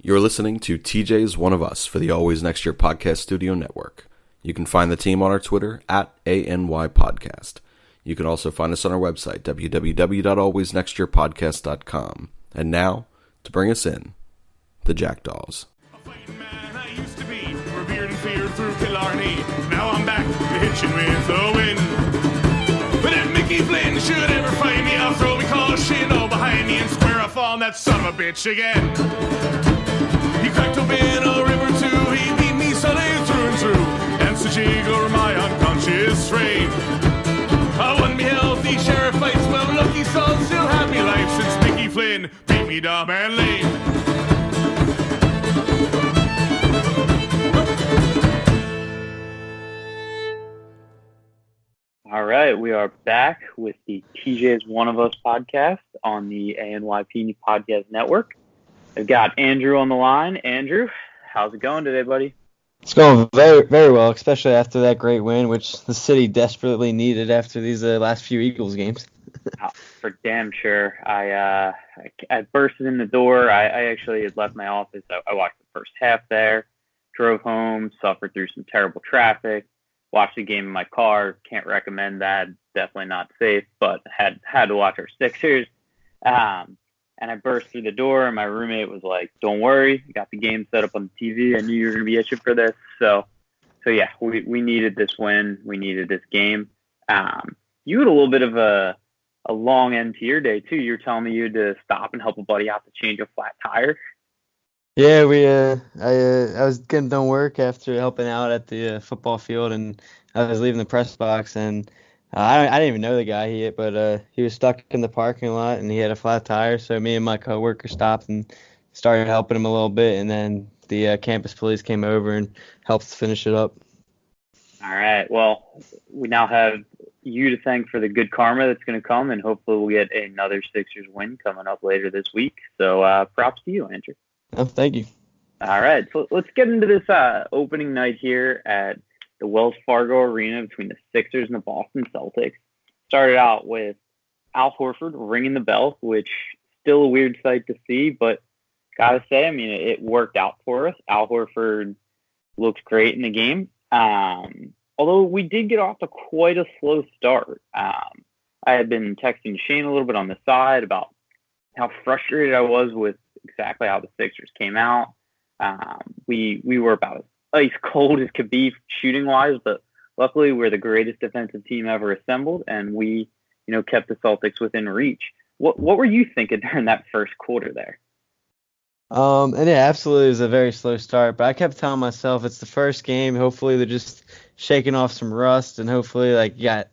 You're listening to TJ's One of Us for the Always Next Year Podcast Studio Network. You can find the team on our Twitter at ANY Podcast. You can also find us on our website, www.alwaysnextyearpodcast.com. And now, to bring us in, the Jackdaws. A fighting man I used to be, revered and feared through Killarney. Now I'm back to hitching with a win. But if Mickey Flynn should ever find me, I'll throw me caution all behind me and square off on that son of a bitch again. He cracked open a river too, he beat me Sunday through and through, and so jig over my unconscious frame. I won me healthy sheriff fights, well lucky son still had me life since Mickey Flynn beat me dumb and lame. All right, we are back with the TJ's One of Us podcast on the ANYP Podcast Network. I've got Andrew on the line. Andrew, how's it going today, buddy? It's going very, very well, especially after that great win, which the city desperately needed after these last few Eagles games. For damn sure. I bursted in the door. I actually had left my office. I watched the first half there, drove home, suffered through some terrible traffic, watched the game in my car. Can't recommend that. Definitely not safe, but had to watch our Sixers. And I burst through the door, and my roommate was like, "Don't worry, got the game set up on the TV. I knew you were going to be itching for this." So yeah, we needed this win. We needed this game. You had a little bit of a long end to your day too. You were telling me you had to stop and help a buddy out to change a flat tire. Yeah, I was getting done work after helping out at the football field, and I was leaving the press box, and I didn't even know the guy but he was stuck in the parking lot, and he had a flat tire, so me and my coworker stopped and started helping him a little bit, and then the campus police came over and helped finish it up. All right, well, we now have you to thank for the good karma that's going to come, and hopefully we'll get another Sixers win coming up later this week. So props to you, Andrew. Oh, thank you. All right, so let's get into this opening night here at the Wells Fargo Arena between the Sixers and the Boston Celtics. Started out with Al Horford ringing the bell, which still a weird sight to see, but gotta say, I mean, it worked out for us. Al Horford looked great in the game. Although we did get off to quite a slow start. I had been texting Shane a little bit on the side about how frustrated I was with exactly how the Sixers came out. We were about as ice cold as could be shooting wise, but luckily we're the greatest defensive team ever assembled, and we, kept the Celtics within reach. What were you thinking during that first quarter there? And yeah, absolutely, it was a very slow start, but I kept telling myself it's the first game. Hopefully they're just shaking off some rust, and hopefully you got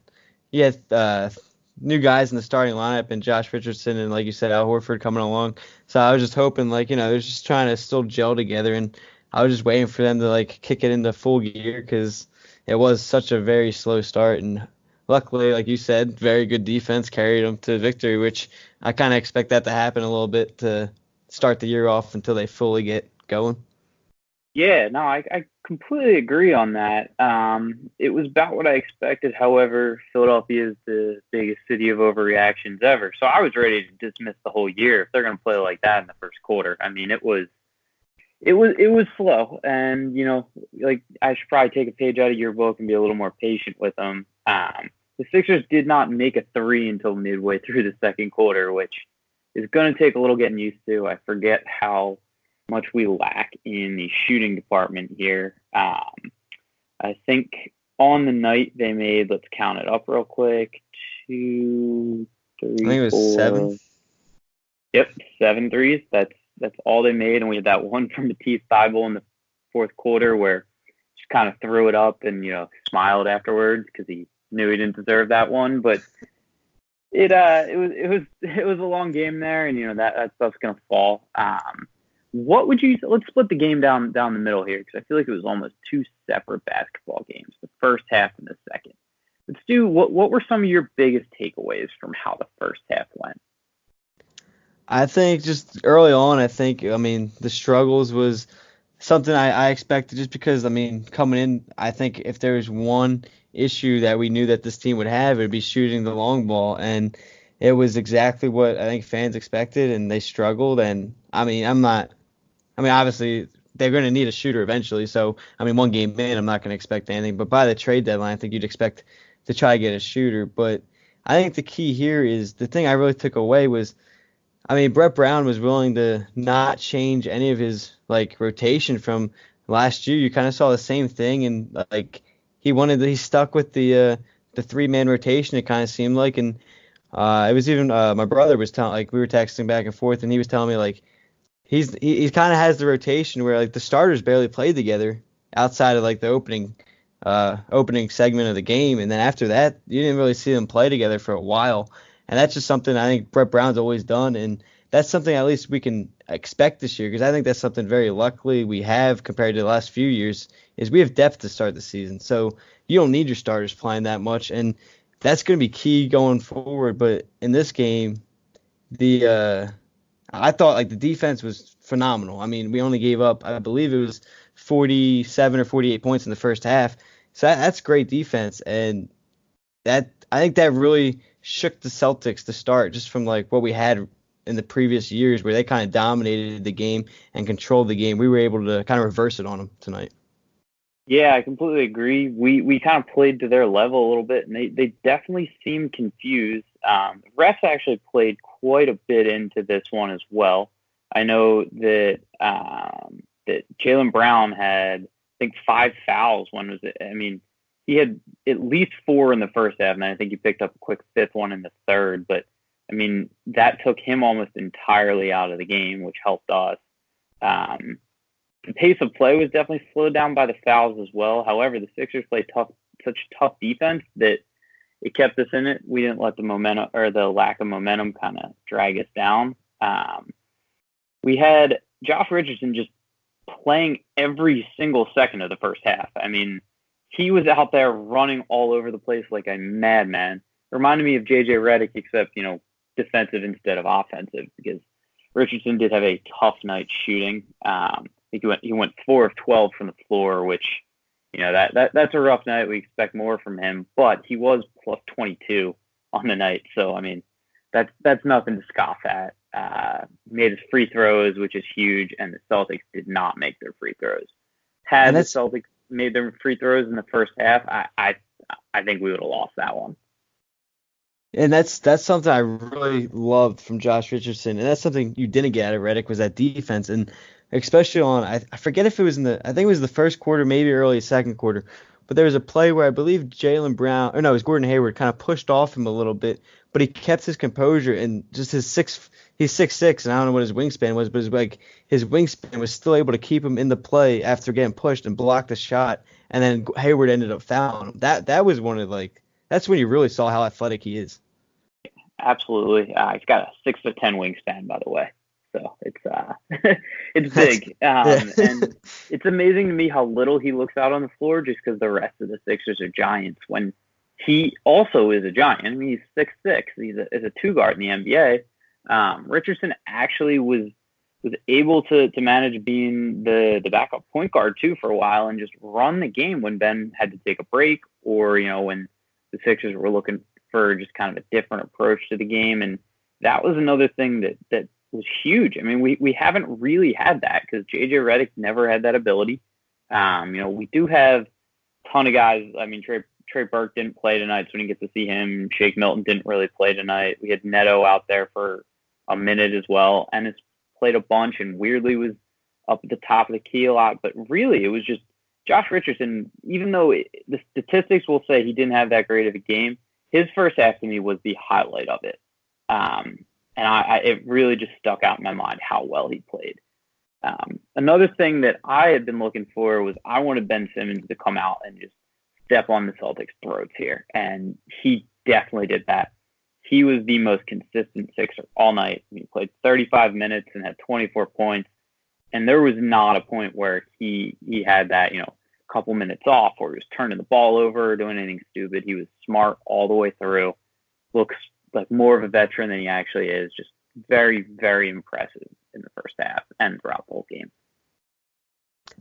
new guys in the starting lineup, and Josh Richardson and, like you said, Al Horford coming along. So I was just hoping, they're just trying to still gel together, and I was just waiting for them to kick it into full gear because it was such a very slow start. And luckily, like you said, very good defense carried them to victory, which I kind of expect that to happen a little bit to start the year off until they fully get going. Yeah, no, I completely agree on that. It was about what I expected. However, Philadelphia is the biggest city of overreactions ever. So I was ready to dismiss the whole year if they're going to play like that in the first quarter. I mean, it was slow, and I should probably take a page out of your book and be a little more patient with them. The Sixers did not make a three until midway through the second quarter, which is going to take a little getting used to. I forget how much we lack in the shooting department here. I think on the night they made, let's count it up real quick, 2, 3, I think it was 4. 7. Yep, 7 threes. That's all they made, and we had that one from Matisse Thybulle in the fourth quarter where just kind of threw it up and smiled afterwards because he knew he didn't deserve that one. But it was a long game there, and that stuff's gonna fall. What would you? Let's split the game down the middle here because I feel like it was almost two separate basketball games, the first half and the second. Let's do what were some of your biggest takeaways from how the first half went? I think just early on, the struggles was something I expected just because, coming in, I think if there was one issue that we knew that this team would have, it would be shooting the long ball. And it was exactly what I think fans expected, and they struggled. And, I'm not I mean, obviously they're going to need a shooter eventually. So, I mean, one game in, I'm not going to expect anything. But by the trade deadline, I think you'd expect to try to get a shooter. But I think the key here is the thing I really took away was, I mean, Brett Brown was willing to not change any of his like rotation from last year. You kind of saw the same thing, and like he stuck with the 3-man rotation. It kind of seemed like, and it was even my brother was telling, like we were texting back and forth, and he was telling me like he kind of has the rotation where like the starters barely played together outside of like the opening segment of the game, and then after that you didn't really see them play together for a while, and that's just something I think Brett Brown's always done, and that's something at least we can expect this year because I think that's something very luckily we have compared to the last few years is we have depth to start the season, so you don't need your starters playing that much, and that's going to be key going forward. But in this game, the I thought like the defense was phenomenal. I mean, we only gave up, I believe it was 47 or 48 points in the first half. So that's great defense, and that I think that really shook the Celtics to start just from like what we had in the previous years where they kind of dominated the game and controlled the game. We were able to kind of reverse it on them tonight. Yeah, I completely agree. We kind of played to their level a little bit, and they definitely seemed confused. Refs actually played quite a bit into this one as well. I know that that Jaylen Brown had, I think, 5 fouls. When was it? I mean, he had at least 4 in the first half, and I think he picked up a quick 5th one in the third. But I mean, that took him almost entirely out of the game, which helped us. The pace of play was definitely slowed down by the fouls as well. However, the Sixers played such tough defense that it kept us in it. We didn't let the momentum or the lack of momentum kind of drag us down. We had Josh Richardson just playing every single second of the first half. I mean, he was out there running all over the place like a madman. Reminded me of JJ Redick, except, defensive instead of offensive, because Richardson did have a tough night shooting. I think he went 4 of 12 from the floor, which, that's a rough night. We expect more from him, but he was plus 22 on the night. So, I mean, that's nothing to scoff at. Made his free throws, which is huge, and the Celtics did not make their free throws. Had the Celtics made their free throws in the first half, I think we would have lost that one. And that's something I really loved from Josh Richardson, and that's something you didn't get out of Redick was that defense, and especially I forget if it was I think it was the first quarter, maybe early second quarter, but there was a play where I believe Jaylen Brown, or no, it was Gordon Hayward, kind of pushed off him a little bit, but he kept his composure and just he's 6'6", and I don't know what his wingspan was, but his wingspan was still able to keep him in the play after getting pushed and block the shot, and then Hayward ended up fouling him. That was one of that's when you really saw how athletic he is. Absolutely. He's got a 6'10" wingspan, by the way. So it's it's big. And it's amazing to me how little he looks out on the floor just because the rest of the Sixers are giants when he also is a giant. I mean, he's 6'6". He's a 2-guard in the NBA. Richardson actually was able to manage being the backup point guard too for a while and just run the game when Ben had to take a break or, when the Sixers were looking for just kind of a different approach to the game. And that was another thing that was huge. I mean, we haven't really had that because JJ Redick never had that ability. We do have a ton of guys. I mean, Trey Burke didn't play tonight, so we didn't get to see him. Shake Milton didn't really play tonight. We had Neto out there for a minute as well. Ennis played a bunch and weirdly was up at the top of the key a lot. But really, it was just Josh Richardson, even though the statistics will say he didn't have that great of a game, his first half to me was the highlight of it. And it really just stuck out in my mind how well he played. Another thing that I had been looking for was I wanted Ben Simmons to come out and just step on the Celtics' throats here. And he definitely did that. He was the most consistent Sixer all night. He played 35 minutes and had 24 points. And there was not a point where he had that, couple minutes off where he was turning the ball over or doing anything stupid. He was smart all the way through. Looks like more of a veteran than he actually is. Just very, very impressive in the first half and throughout the whole game.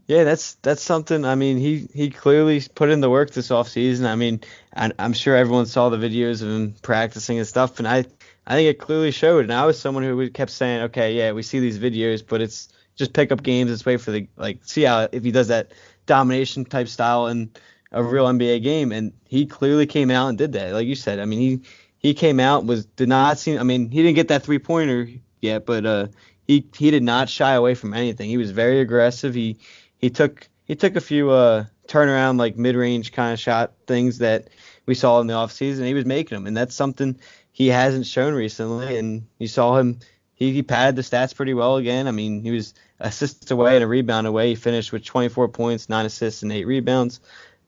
Yeah, that's something. I mean, he clearly put in the work this offseason. I mean, I'm sure everyone saw the videos of him practicing and stuff, and I think it clearly showed. And I was someone who kept saying, okay, yeah, we see these videos, but it's just pick up games. Let's wait for see how if he does that domination type style in a real NBA game. And he clearly came out and did that. Like you said, I mean, he came out, did not seem, I mean, he didn't get that 3-pointer yet, but he did not shy away from anything. He was very aggressive. He took a few turnaround, like mid-range kind of shot things that we saw in the offseason. He was making them, and that's something he hasn't shown recently. And you saw him, he padded the stats pretty well again. I mean, he was assists away and a rebound away. He finished with 24 points, 9 assists, and 8 rebounds.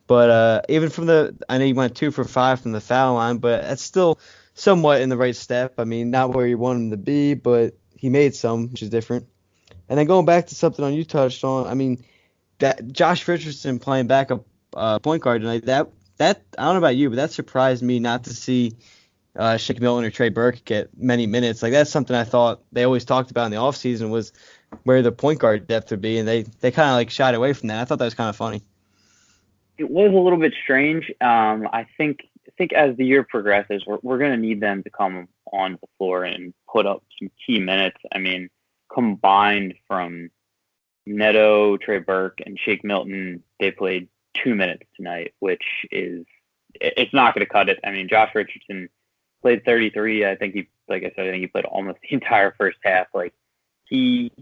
But even from I know he went 2 for 5 from the foul line, but that's still somewhat in the right step. I mean, not where you want him to be, but he made some, which is different. And then going back to something you touched on, I mean, that Josh Richardson playing backup point guard tonight, that I don't know about you, but that surprised me not to see Shake Milton or Trey Burke get many minutes. Like, that's something I thought they always talked about in the offseason was where the point guard depth would be, and they kind of like shied away from that. I thought that was kind of funny. It was a little bit strange. I think as the year progresses, we're going to need them to come on the floor and put up some key minutes. I mean, combined from Neto, Trey Burke, and Shake Milton, they played 2 minutes tonight, which it's not going to cut it. I mean, Josh Richardson played 33. I think he played almost the entire first half. Like, he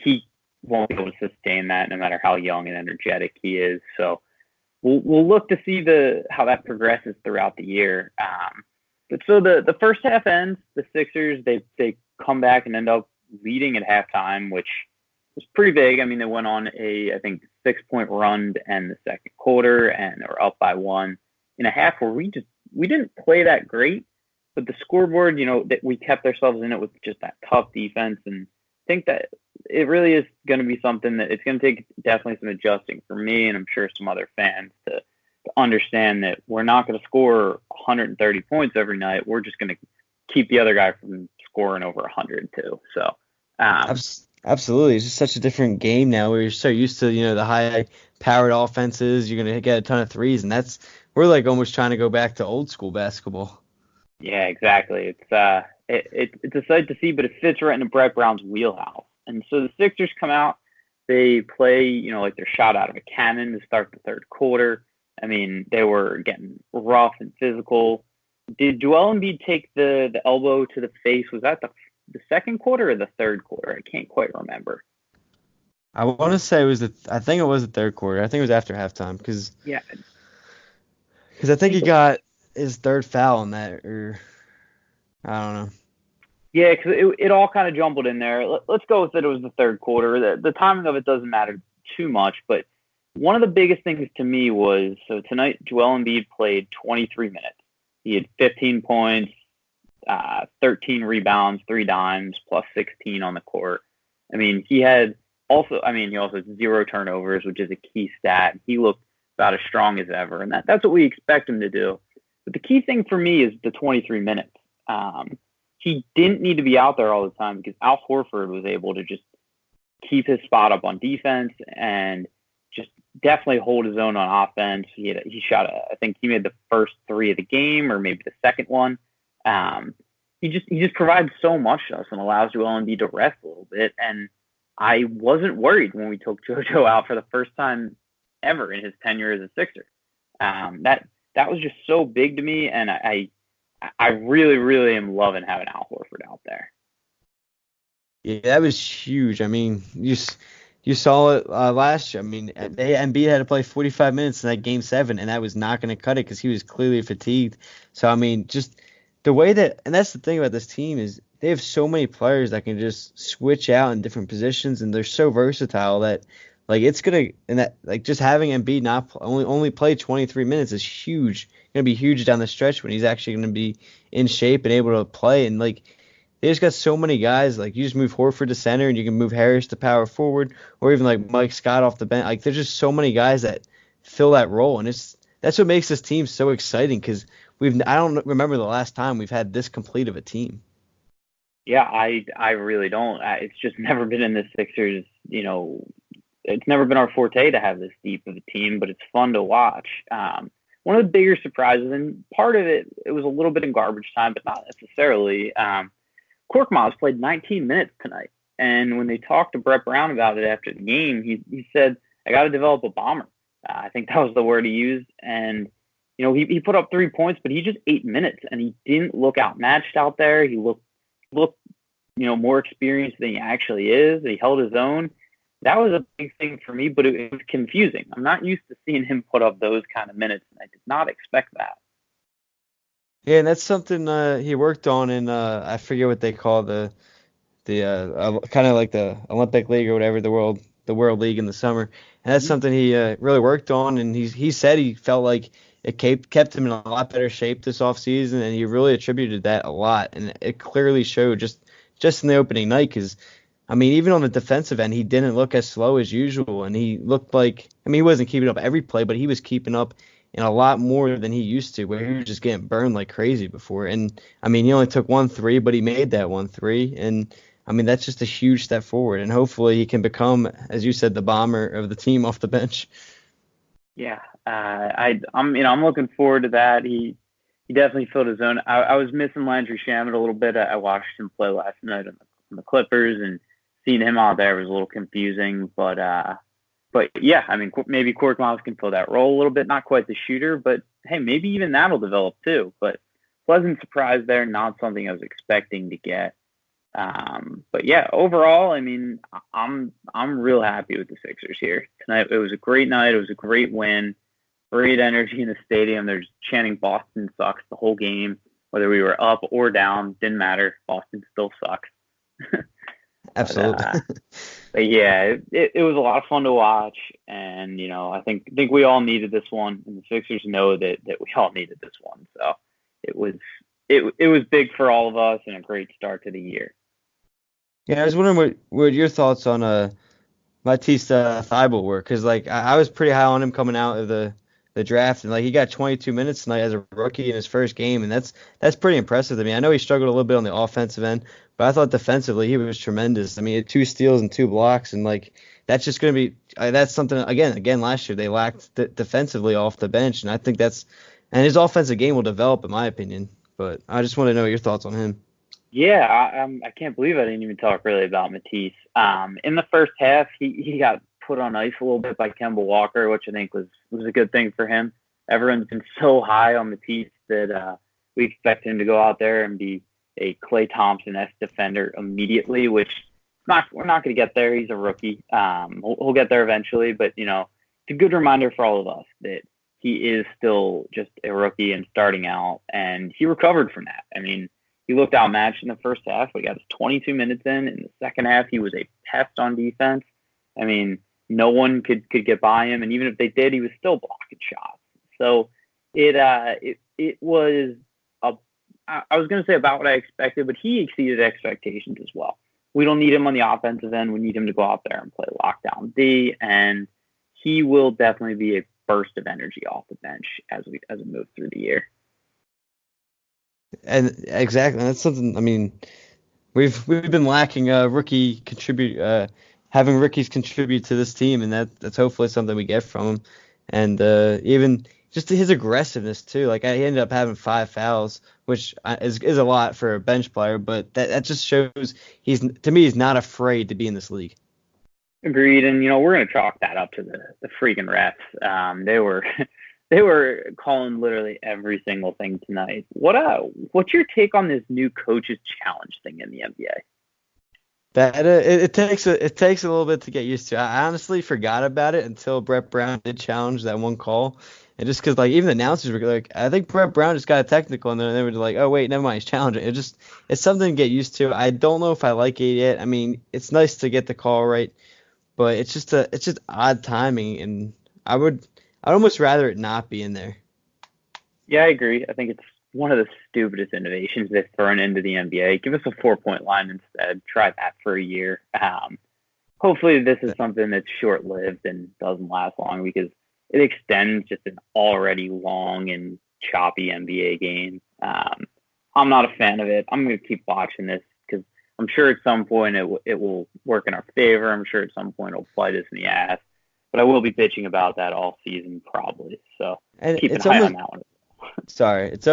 won't be able to sustain that no matter how young and energetic he is. So we'll look to see how that progresses throughout the year. But so the first half ends, the Sixers, they come back and end up leading at halftime, which was pretty big. I mean, they went on I think 6-point run to end the second quarter, and they were up by 1 in a half where we didn't play that great, but the scoreboard, that we kept ourselves in it with just that tough defense, and I think that it really is going to be something that it's going to take definitely some adjusting for me, and I'm sure some other fans to understand that we're not going to score 130 points every night. We're just going to keep the other guy from scoring over 100 too. So absolutely, it's just such a different game now. We're so used to the high-powered offenses. You're going to get a ton of threes, and we're like almost trying to go back to old school basketball. Yeah, exactly. It's a sight to see, but it fits right into Brett Brown's wheelhouse. And so the Sixers come out, they play, like they're shot out of a cannon to start the third quarter. I mean, they were getting rough and physical. Did Joel Embiid take the elbow to the face? Was that the second quarter or the third quarter? I can't quite remember. I want to say I think it was the third quarter. I think it was after halftime because I think he got his third foul on that, or I don't know. Yeah, because it all kind of jumbled in there. Let's go with it. It was the third quarter. The timing of it doesn't matter too much, but one of the biggest things to me was, so tonight Joel Embiid played 23 minutes. He had 15 points, 13 rebounds, 3 dimes, plus 16 on the court. I mean, he also had 0 turnovers, which is a key stat. He looked about as strong as ever, and that's what we expect him to do. But the key thing for me is the 23 minutes. He didn't need to be out there all the time because Al Horford was able to just keep his spot up on defense and just definitely hold his own on offense. He shot, I think he made the first 3 of the game, or maybe the second one. He just provides so much to us and allows Joel Embiid to rest a little bit. And I wasn't worried when we took JoJo out for the first time ever in his tenure as a Sixer. That was just so big to me, and I really, really am loving having Al Horford out there. Yeah, that was huge. I mean, you saw it last year. I mean, Embiid had to play 45 minutes in that Game 7, and that was not going to cut it because he was clearly fatigued. So, I mean, just the way and that's the thing about this team is they have so many players that can just switch out in different positions, and they're so versatile that, like, it's going to – and that, like, just having Embiid not only play 23 minutes is huge. Going to be huge down the stretch when he's actually going to be in shape and able to play. And, like, they just got so many guys. Like, you just move Horford to center, and you can move Harris to power forward, or even, like, Mike Scott off the bench. Like, there's just so many guys that fill that role. And that's what makes this team so exciting because I don't remember the last time we've had this complete of a team. Yeah, I really don't. It's just never been in the Sixers, it's never been our forte to have this deep of a team, but it's fun to watch. One of the bigger surprises, and part of it was a little bit in garbage time, but not necessarily. Korkmaz played 19 minutes tonight. And when they talked to Brett Brown about it after the game, he said, I got to develop a bomber. I think that was the word he used. And, he put up 3 points, but he just 8 minutes, and he didn't look outmatched out there. He looked, more experienced than he actually is. He held his own. That was a big thing for me, but it was confusing. I'm not used to seeing him put up those kind of minutes, and I did not expect that. Yeah, and that's something he worked on in I forget what they call the kind of like the Olympic League or whatever, the World League in the summer. And that's something he really worked on, and he said he felt like it kept him in a lot better shape this offseason, and he really attributed that a lot, and it clearly showed just in the opening night, because I mean, even on the defensive end, he didn't look as slow as usual, and he looked like, I mean, he wasn't keeping up every play, but he was keeping up in a lot more than he used to, where he was just getting burned like crazy before. And I mean, he only took 1 3, but he made that 1 3, and I mean, that's just a huge step forward, and hopefully he can become, as you said, the bomber of the team off the bench. Yeah, I'm looking forward to that. He definitely filled his own. I was missing Landry Shamet a little bit. I watched him play last night on the Clippers, and seeing him out there was a little confusing. But yeah, I mean, maybe Cork Miles can fill that role a little bit. Not quite the shooter, but hey, maybe even that'll develop too. But pleasant surprise there. Not something I was expecting to get. But yeah, overall, I mean, I'm real happy with the Sixers here tonight. It was a great night. It was a great win. Great energy in the stadium. They're just chanting "Boston sucks" the whole game, whether we were up or down. Didn't matter. Boston still sucks. Absolutely. But yeah, it was a lot of fun to watch, and I think we all needed this one, and the Sixers know that we all needed this one. So it was big for all of us, and a great start to the year. Yeah, I was wondering what your thoughts on Matisse Thybulle were, because like I was pretty high on him coming out of the draft, and like he got 22 minutes tonight as a rookie in his first game, and that's pretty impressive to me. I know he struggled a little bit on the offensive end, but I thought defensively he was tremendous. I mean, he had 2 steals and 2 blocks, and like that's just going to be that's something again last year they lacked defensively off the bench, and I think and his offensive game will develop in my opinion. But I just want to know your thoughts on him. Yeah, I can't believe I didn't even talk really about Matisse. In the first half, he got put on ice a little bit by Kemba Walker, which I think was a good thing for him. Everyone's been so high on Matisse that we expect him to go out there and be a Klay Thompson-esque defender immediately, which we're not going to get there. He's a rookie. We'll get there eventually, but it's a good reminder for all of us that he is still just a rookie and starting out, and he recovered from that. I mean, he looked outmatched in the first half. We got 22 minutes in. In the second half, he was a pest on defense. I mean, no one could get by him, and even if they did, he was still blocking shots. So it was I was going to say about what I expected, but he exceeded expectations as well. We don't need him on the offensive end. We need him to go out there and play lockdown D, and he will definitely be a burst of energy off the bench as we move through the year. And exactly, that's something. I mean, we've been lacking having rookies contribute to this team, and that's hopefully something we get from him. And even just his aggressiveness too. Like he ended up having 5 fouls, which is a lot for a bench player, but that just shows he's not afraid to be in this league. Agreed, and we're gonna chalk that up to the freaking refs. They were calling literally every single thing tonight. What's your take on this new coaches challenge thing in the NBA? That it takes a little bit to get used to. I honestly forgot about it until Brett Brown did challenge that one call, and just because like even the announcers were like, I think Brett Brown just got a technical, and then they were like, oh wait, never mind, he's challenging. It's something to get used to. I don't know if I like it yet. I mean, it's nice to get the call right, but it's just odd timing, and I'd almost rather it not be in there. Yeah, I agree. I think it's one of the stupidest innovations they've thrown into the NBA. Give us a 4-point line instead. Try that for a year. Hopefully this is something that's short-lived and doesn't last long, because it extends just an already long and choppy NBA game. I'm not a fan of it. I'm going to keep watching this because I'm sure at some point it will work in our favor. I'm sure at some point it'll bite us in the ass. But I will be bitching about that all season probably. So keep an eye on that one. Sorry, it's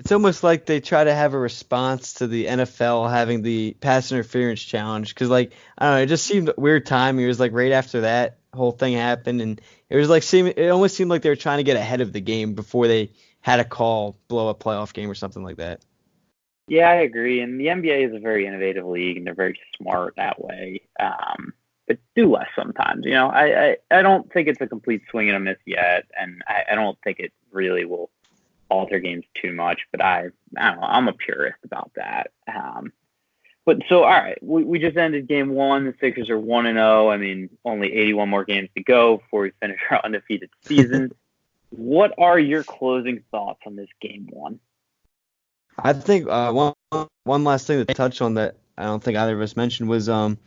it's almost like they try to have a response to the NFL having the pass interference challenge, because like I don't know, it just seemed weird timing. It was like right after that whole thing happened, and it was like it almost seemed like they were trying to get ahead of the game before they had a call blow a playoff game or something like that. Yeah, I agree. And the NBA is a very innovative league, and they're very smart that way. But do less sometimes. I don't think it's a complete swing and a miss yet, and I don't think it really will alter games too much. But I don't know. I'm a purist about that. But so, all right, we just ended game one. The Sixers are 1-0. I mean, only 81 more games to go before we finish our undefeated season. What are your closing thoughts on this game one? I think one last thing to touch on that I don't think either of us mentioned was going.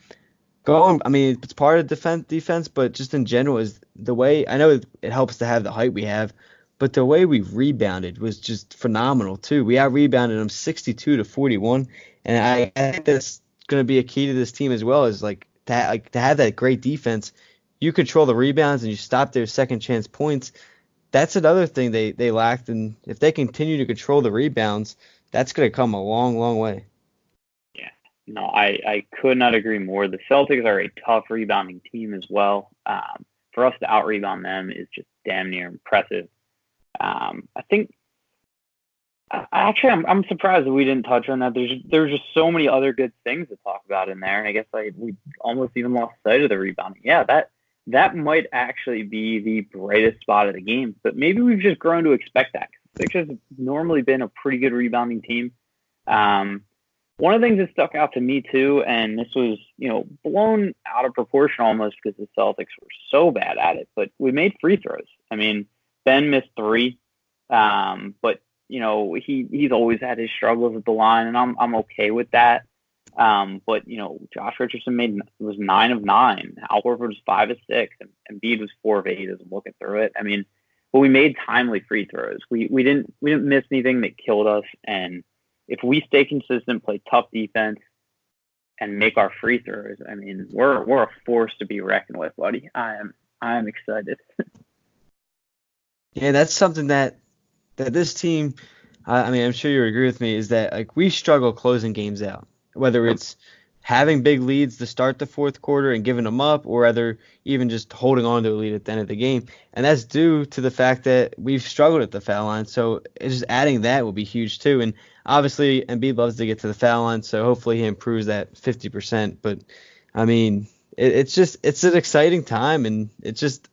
I mean, it's part of defense, but just in general is the way. I know it helps to have the height we have, but the way we rebounded was just phenomenal too. We out rebounded them 62-41, and I think that's going to be a key to this team as well. Is like to have that great defense. You control the rebounds and you stop their second chance points. That's another thing they lacked, and if they continue to control the rebounds, that's going to come a long, long way. Yeah, no, I could not agree more. The Celtics are a tough rebounding team as well. For us to out-rebound them is just damn near impressive. I think, actually, I'm surprised that we didn't touch on that. There's just so many other good things to talk about in there, and I guess we almost even lost sight of the rebounding. Yeah, that might actually be the brightest spot of the game, but maybe we've just grown to expect that. Sixers have normally been a pretty good rebounding team. One of the things that stuck out to me too, and this was, blown out of proportion almost because the Celtics were so bad at it, but we made free throws. I mean, Ben missed 3, but he's always had his struggles at the line, and I'm okay with that. But Josh Richardson was 9 of 9. Al Horford was 5 of 6, and Embiid was 4 of 8 as I'm looking through it. I mean, but we made timely free throws. We didn't miss anything that killed us. And if we stay consistent, play tough defense, and make our free throws, I mean, we're a force to be reckoned with, buddy. I am excited. Yeah, that's something that this team. I mean, I'm sure you agree with me. Is that like we struggle closing games out, whether it's having big leads to start the fourth quarter and giving them up, or either even just holding on to a lead at the end of the game. And that's due to the fact that we've struggled at the foul line. So just adding that will be huge too. And obviously Embiid loves to get to the foul line, so hopefully he improves that 50%. But I mean, it's an exciting time, and it just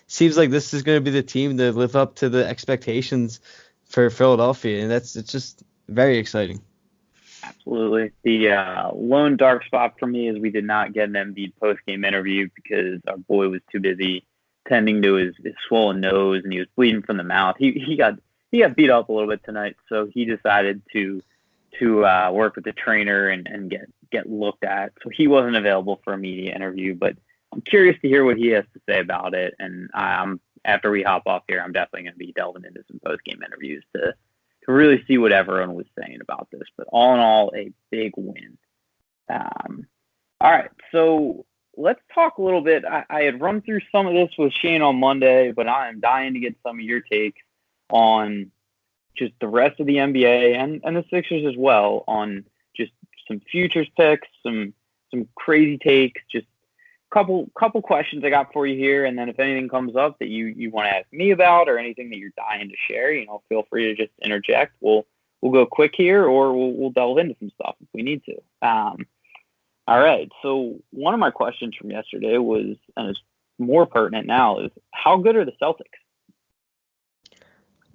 seems like this is going to be the team to live up to the expectations for Philadelphia, and it's just very exciting. Absolutely. The lone dark spot for me is we did not get an Embiid post-game interview because our boy was too busy tending to his swollen nose, and he was bleeding from the mouth. He got beat up a little bit tonight, so he decided to work with the trainer and get looked at. So he wasn't available for a media interview, but I'm curious to hear what he has to say about it. And after we hop off here, I'm definitely going to be delving into some post-game interviews to really see what everyone was saying about this. But all in all, a big win. All right, so let's talk a little bit. I had run through some of this with Shane on Monday, but I am dying to get some of your takes on just the rest of the NBA and the Sixers as well, on just some futures picks, some crazy takes, just couple questions I got for you here, and then if anything comes up that you want to ask me about or anything that you're dying to share, feel free to just interject. We'll go quick here, or we'll delve into some stuff if we need to. All right. So one of my questions from yesterday was, and it's more pertinent now, is how good are the Celtics?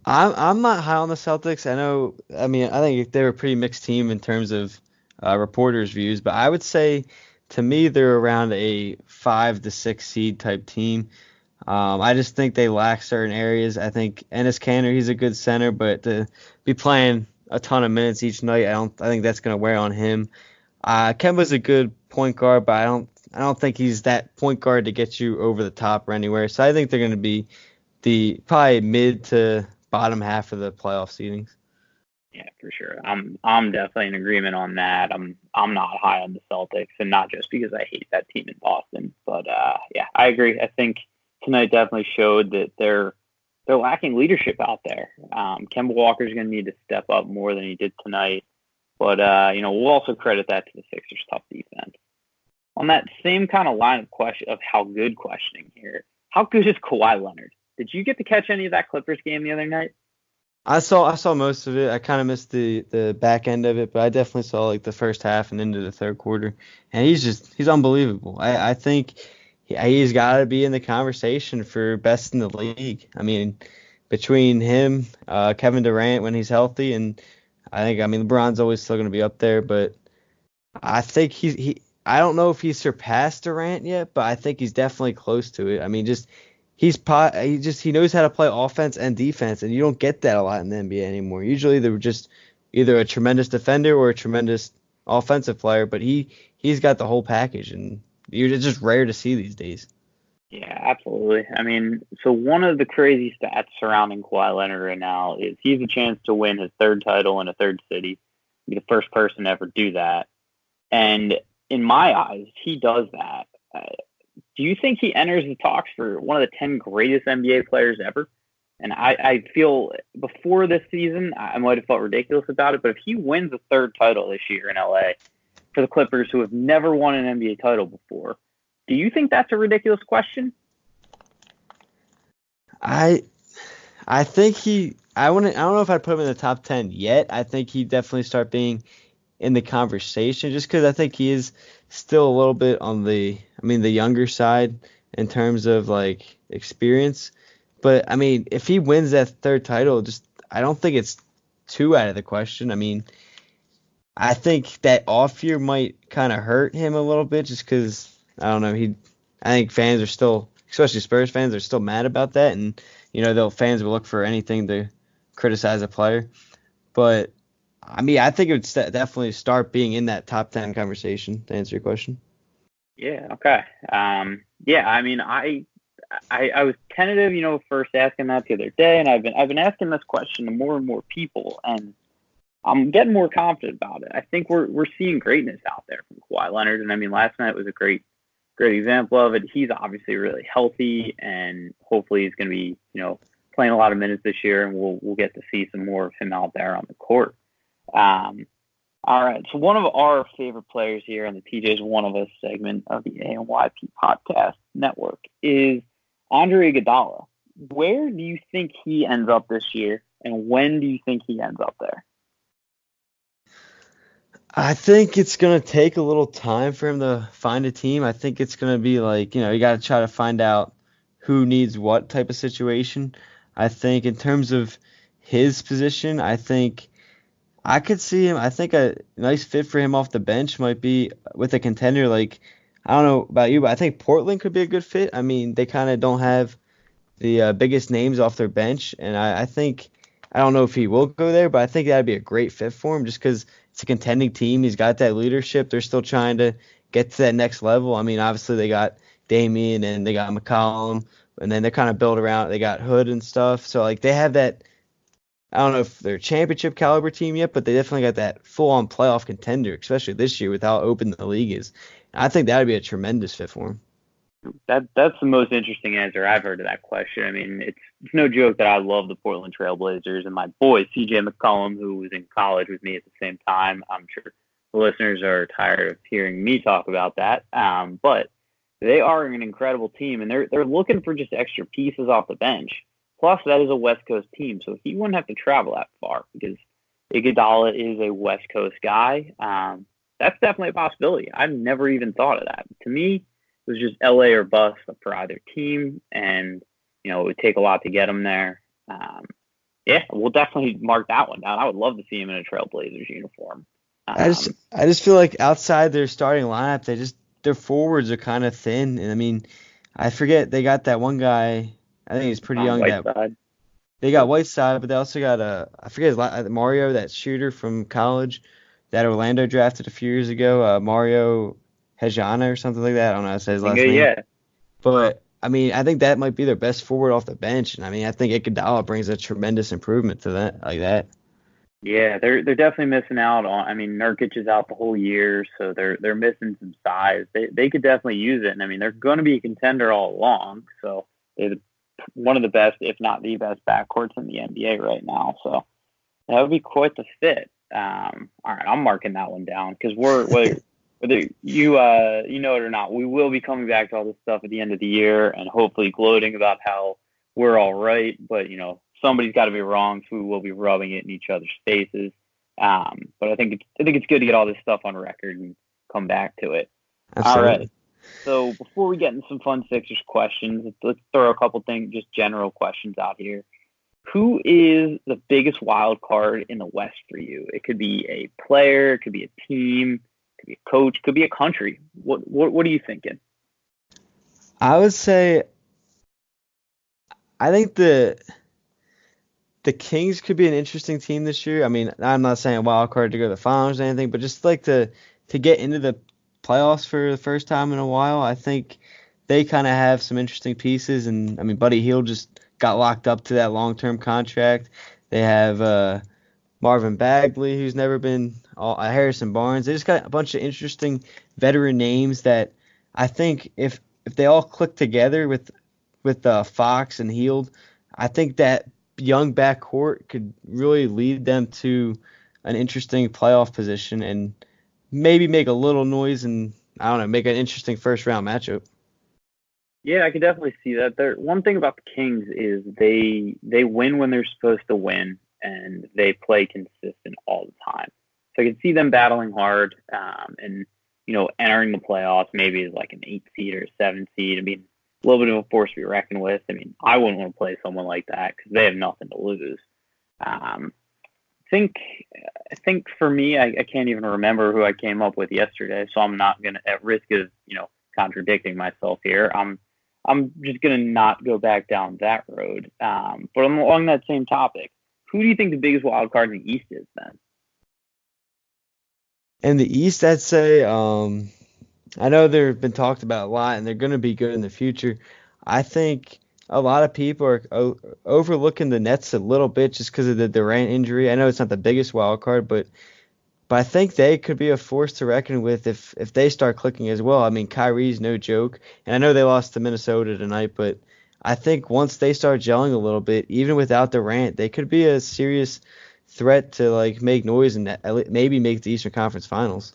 I'm not high on the Celtics. I think they're a pretty mixed team in terms of reporters' views, but I would say, to me, they're around a 5 to 6 seed type team. I just think they lack certain areas. I think Enes Kanter, he's a good center, but to be playing a ton of minutes each night, I think that's going to wear on him. Kemba's a good point guard, but I don't think he's that point guard to get you over the top or anywhere. So I think they're going to be the probably mid to bottom half of the playoff seedings. Yeah, for sure. I'm definitely in agreement on that. I'm not high on the Celtics, and not just because I hate that team in Boston, but yeah, I agree. I think tonight definitely showed that they're they're lacking leadership out there. Kemba Walker's going to need to step up more than he did tonight. But, we'll also credit that to the Sixers' tough defense. On that same kind of line of question of how good questioning here, how good is Kawhi Leonard? Did you get to catch any of that Clippers game the other night? I saw most of it. I kind of missed the back end of it, but I definitely saw like the first half and into the third quarter. And he's unbelievable. I think he's got to be in the conversation for best in the league. I mean, between him, Kevin Durant when he's healthy, and LeBron's always still going to be up there, but I think I don't know if he's surpassed Durant yet, but I think he's definitely close to it. I mean, he knows how to play offense and defense, and you don't get that a lot in the NBA anymore. Usually they're just either a tremendous defender or a tremendous offensive player, but he's got the whole package, and it's just rare to see these days. Yeah, absolutely. I mean, so one of the crazy stats surrounding Kawhi Leonard right now is he has a chance to win his third title in a third city. Be the first person to ever do that. And in my eyes, he does that. Do you think he enters the talks for one of the 10 greatest NBA players ever? And I feel before this season, I might have felt ridiculous about it, but if he wins a third title this year in LA for the Clippers, who have never won an NBA title before, do you think that's a ridiculous question? I think I don't know if I'd put him in the top 10 yet. I think he'd definitely start being in the conversation just because I think he is still a little bit on the younger side in terms of like experience. But I mean, if he wins that third title, I don't think it's too out of the question. I mean, I think that off year might kind of hurt him a little bit just because I don't know. I think fans are still, especially Spurs fans, are still mad about that, and fans will look for anything to criticize a player. But I mean, I think it would definitely start being in that top 10 conversation, to answer your question. Yeah. Okay. Yeah. I mean, I was tentative, first asking that the other day, and I've been asking this question to more and more people, and I'm getting more confident about it. I think we're seeing greatness out there from Kawhi Leonard, and I mean, last night was a great example of it. He's obviously really healthy, and hopefully he's going to be, playing a lot of minutes this year, and we'll get to see some more of him out there on the court. All right. So one of our favorite players here on the TJ's One of Us segment of the ANYP podcast network is Andre Iguodala. Where do you think he ends up this year, and when do you think he ends up there? I think it's going to take a little time for him to find a team. I think it's going to be like, you got to try to find out who needs what type of situation. I think in terms of his position, I think I could see him. I think a nice fit for him off the bench might be with a contender. Like, I don't know about you, but I think Portland could be a good fit. I mean, they kind of don't have the biggest names off their bench, and I think I don't know if he will go there, but I think that'd be a great fit for him just because it's a contending team. He's got that leadership. They're still trying to get to that next level. I mean, obviously they got Damian and they got McCollum, and then they're kind of built around. They got Hood and stuff. So like they have that. I don't know if they're a championship caliber team yet, but they definitely got that full-on playoff contender, especially this year with how open the league is. And I think that would be a tremendous fit for him. That's the most interesting answer I've heard to that question. I mean, it's no joke that I love the Portland Trailblazers, and my boy CJ McCollum, who was in college with me at the same time. I'm sure the listeners are tired of hearing me talk about that, but they are an incredible team, and they're looking for just extra pieces off the bench. Plus, that is a West Coast team, so he wouldn't have to travel that far because Iguodala is a West Coast guy. That's definitely a possibility. I've never even thought of that. To me, it was just LA or bust for either team, and it would take a lot to get him there. Yeah, we'll definitely mark that one down. I would love to see him in a Trailblazers uniform. I just feel like outside their starting lineup, their forwards are kind of thin, and I mean, I forget they got that one guy. I think he's pretty young. They got Whiteside, but they also got I forget his Mario, that shooter from college that Orlando drafted a few years ago, Mario Hejana or something like that. I don't know how to say his last name. Yeah. But I mean, I think that might be their best forward off the bench, and I mean, I think Iguodala brings a tremendous improvement to that, like that. Yeah, they're definitely missing out on. I mean, Nurkic is out the whole year, so they're missing some size. They could definitely use it, and I mean, they're going to be a contender all along. So they one of the best, if not the best, backcourts in the NBA right now. So that would be quite the fit. All right, I'm marking that one down because whether you know it or not, we will be coming back to all this stuff at the end of the year and hopefully gloating about how we're all right. But somebody's got to be wrong, so we will be rubbing it in each other's faces. But I think it's good to get all this stuff on record and come back to it. Absolutely. All right. So before we get into some fun Sixers questions, let's throw a couple things, just general questions out here. Who is the biggest wild card in the West for you? It could be a player, it could be a team, it could be a coach, it could be a country. What are you thinking? I would say I think the Kings could be an interesting team this year. I mean, I'm not saying a wild card to go to the finals or anything, but just like to get into the playoffs for the first time in a while. I think they kind of have some interesting pieces, and I mean, Buddy Hield just got locked up to that long-term contract. They have Marvin Bagley, who's never been Harrison Barnes. They just got a bunch of interesting veteran names that I think if they all click together with Fox and Hield, I think that young backcourt could really lead them to an interesting playoff position and maybe make a little noise and, I don't know, make an interesting first-round matchup. Yeah, I could definitely see that. One thing about the Kings is they win when they're supposed to win, and they play consistent all the time. So I can see them battling hard and, entering the playoffs maybe as like an 8 seed or a 7 seed. I mean, a little bit of a force to be reckoned with. I mean, I wouldn't want to play someone like that because they have nothing to lose. I think for me, I can't even remember who I came up with yesterday, so I'm not gonna, at risk of contradicting myself here. I'm just gonna not go back down that road. But along that same topic, who do you think the biggest wild card in the East is then? In the East, I'd say I know they've been talked about a lot, and they're going to be good in the future. I think a lot of people are overlooking the Nets a little bit just because of the Durant injury. I know it's not the biggest wild card, but I think they could be a force to reckon with if they start clicking as well. I mean, Kyrie's no joke, and I know they lost to Minnesota tonight, but I think once they start gelling a little bit, even without Durant, they could be a serious threat to like make noise and maybe make the Eastern Conference Finals.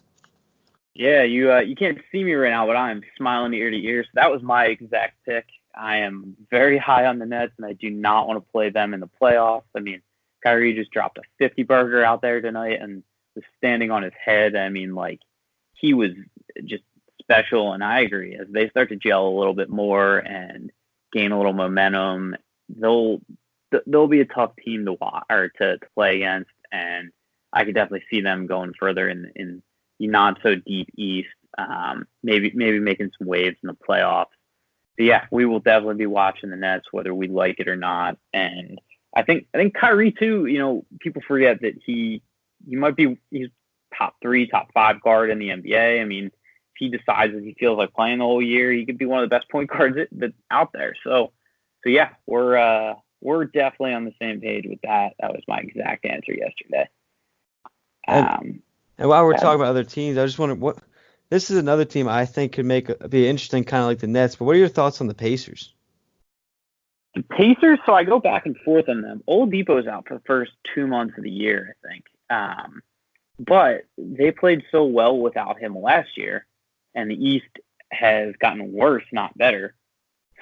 Yeah, you can't see me right now, but I'm smiling ear to ear. So that was my exact pick. I am very high on the Nets, and I do not want to play them in the playoffs. I mean, Kyrie just dropped a 50-burger out there tonight and was standing on his head. I mean, like, he was just special, and I agree. As they start to gel a little bit more and gain a little momentum, they'll be a tough team to watch or to play against, and I could definitely see them going further in the not so deep East. Maybe making some waves in the playoffs. But yeah, we will definitely be watching the Nets whether we like it or not. And I think Kyrie too. People forget that he's top 3, top 5 guard in the NBA. I mean, if he decides that he feels like playing the whole year, he could be one of the best point guards that's out there. So yeah, we're definitely on the same page with that. That was my exact answer yesterday. And while we're talking about other teams, I just wonder this is another team I think could be interesting, kind of like the Nets. But what are your thoughts on the Pacers? The Pacers, so I go back and forth on them. Oladipo's out for the first 2 months of the year, I think. But they played so well without him last year, and the East has gotten worse, not better.